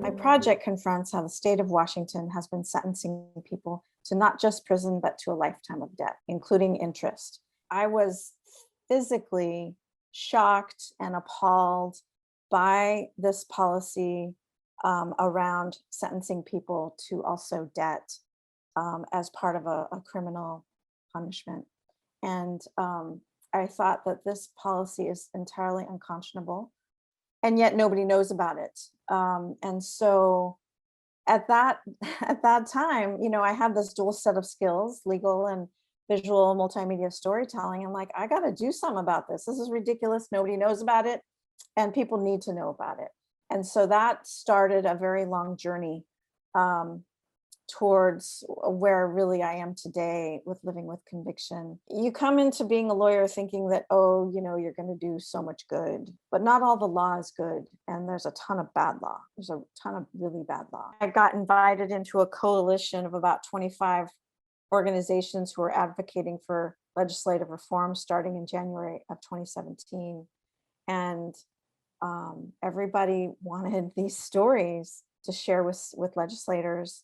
My project confronts how the state of Washington has been sentencing people to not just prison, but to a lifetime of debt, including interest. I was physically shocked and appalled by this policy around sentencing people to also debt as part of a criminal punishment. And I thought that this policy is entirely unconscionable, and yet nobody knows about it. And so at that at that time, I had this dual set of skills, legal and visual multimedia storytelling. I'm like, I got to do something about this. This is ridiculous. Nobody knows about it, and people need to know about it. And so that started a very long journey um, towards where really I am today with living with conviction. You come into being a lawyer thinking that, oh, you're going to do so much good, but not all the law is good. And there's a ton of bad law. There's a ton of really bad law. I got invited into a coalition of about 25 organizations who are advocating for legislative reform starting in January of 2017. And everybody wanted these stories to share with legislators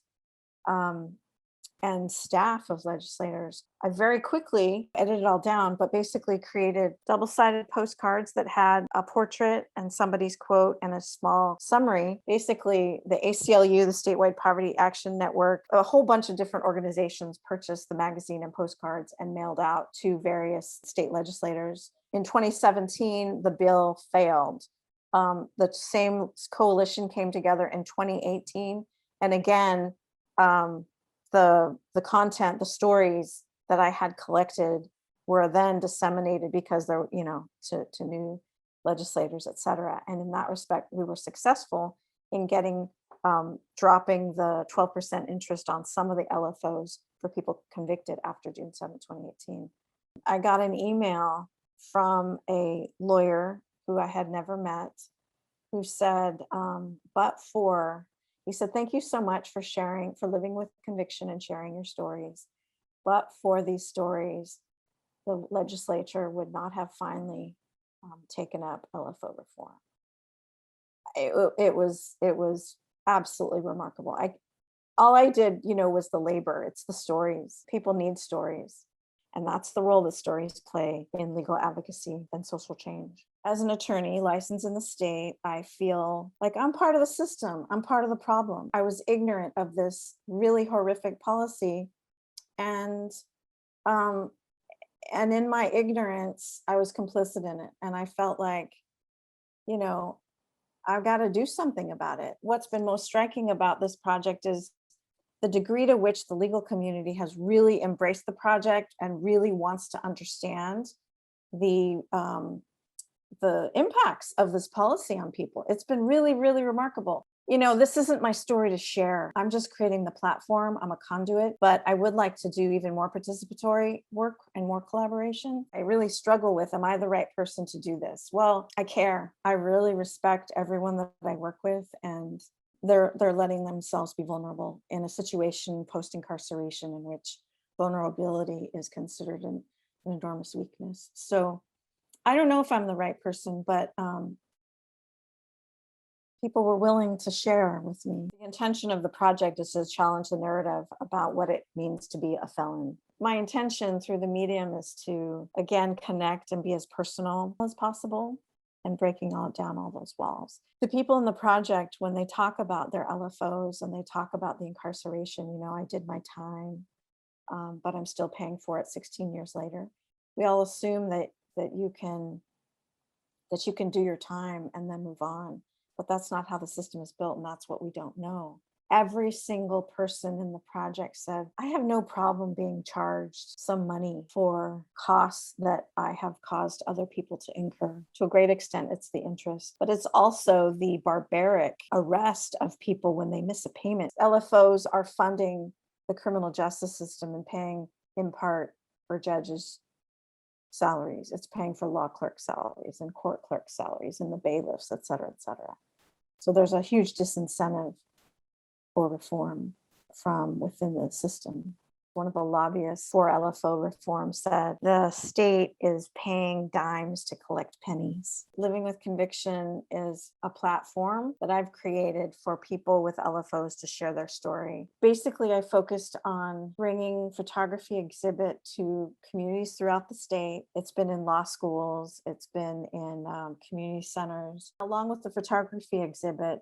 and staff of legislators. I very quickly edited it all down, but basically created double-sided postcards that had a portrait and somebody's quote and a small summary. Basically, the ACLU, the Statewide Poverty Action Network, a whole bunch of different organizations purchased the magazine and postcards and mailed out to various state legislators. In 2017, the bill failed. The same coalition came together in 2018. And again, the content, the stories that I had collected were then disseminated because they're, to new legislators, et cetera. And in that respect, we were successful in getting, dropping the 12% interest on some of the LFOs for people convicted after June 7, 2018. I got an email from a lawyer who I had never met, who said, he said, thank you so much for sharing, for living with conviction and sharing your stories. But for these stories, the legislature would not have finally taken up LFO reform. It was absolutely remarkable. All I did, was the labor. It's the stories. People need stories. And that's the role that stories play in legal advocacy and social change. As an attorney licensed in the state, I feel like I'm part of the system. I'm part of the problem. I was ignorant of this really horrific policy. And in my ignorance, I was complicit in it. And I felt like, I've got to do something about it. What's been most striking about this project is the degree to which the legal community has really embraced the project and really wants to understand the impacts of this policy on people. It's been really, really remarkable. This isn't my story to share. I'm just creating the platform. I'm a conduit, but I would like to do even more participatory work and more collaboration. I really struggle with, am I the right person to do this? Well, I care. I really respect everyone that I work with, and they're letting themselves be vulnerable in a situation post-incarceration in which vulnerability is considered an enormous weakness. So I don't know if I'm the right person, but people were willing to share with me. The intention of the project is to challenge the narrative about what it means to be a felon. My intention through the medium is to, again, connect and be as personal as possible, and breaking down all those walls. The people in the project, when they talk about their LFOs and they talk about the incarceration, I did my time, but I'm still paying for it 16 years later. We all assume that you can do your time and then move on, but that's not how the system is built, and that's what we don't know. Every single person in the project said, I have no problem being charged some money for costs that I have caused other people to incur. To a great extent, it's the interest, but it's also the barbaric arrest of people when they miss a payment. LFOs are funding the criminal justice system and paying in part for judges' salaries. It's paying for law clerk salaries and court clerk salaries and the bailiffs, et cetera, et cetera. So there's a huge disincentive for reform from within the system. one of the lobbyists for LFO reform, said the state is paying dimes to collect pennies. Living with Conviction is a platform that I've created for people with LFOs to share their story. Basically, I focused on bringing photography exhibit to communities throughout the state. It's been in law schools, it's been in community centers. Along with the photography exhibit,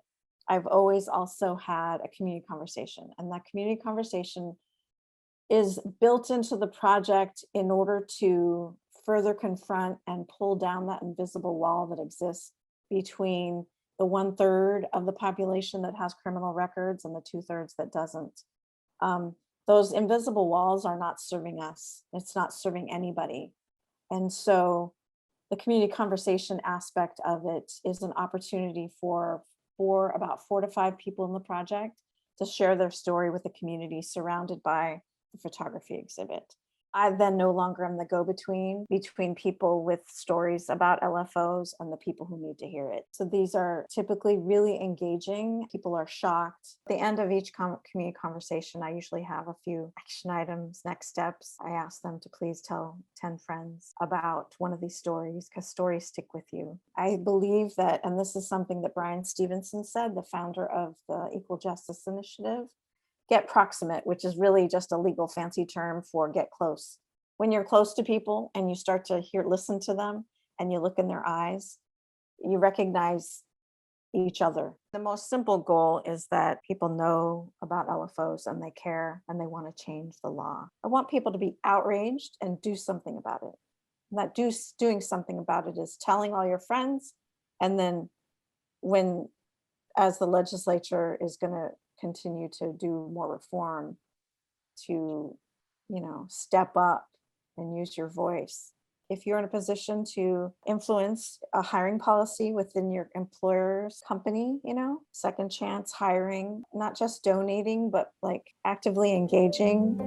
I've always also had a community conversation, and that community conversation is built into the project in order to further confront and pull down that invisible wall that exists between the 1/3 of the population that has criminal records and the 2/3 that doesn't. Those invisible walls are not serving us. It's not serving anybody. And so the community conversation aspect of it is an opportunity for about 4 to 5 people in the project to share their story with the community surrounded by the photography exhibit. I then no longer am the go-between between people with stories about LFOs and the people who need to hear it. So these are typically really engaging. People are shocked. At the end of each community conversation, I usually have a few action items, next steps. I ask them to please tell 10 friends about one of these stories, because stories stick with you. I believe that, and this is something that Brian Stevenson said, the founder of the Equal Justice Initiative, get proximate, which is really just a legal fancy term for get close. When you're close to people and you start to listen to them and you look in their eyes, you recognize each other. The most simple goal is that people know about LFOs and they care and they want to change the law. I want people to be outraged and do something about it. And that doing something about it is telling all your friends, and then as the legislature is going to continue to do more reform, to step up and use your voice. If you're in a position to influence a hiring policy within your employer's company, second chance hiring, not just donating, but like actively engaging.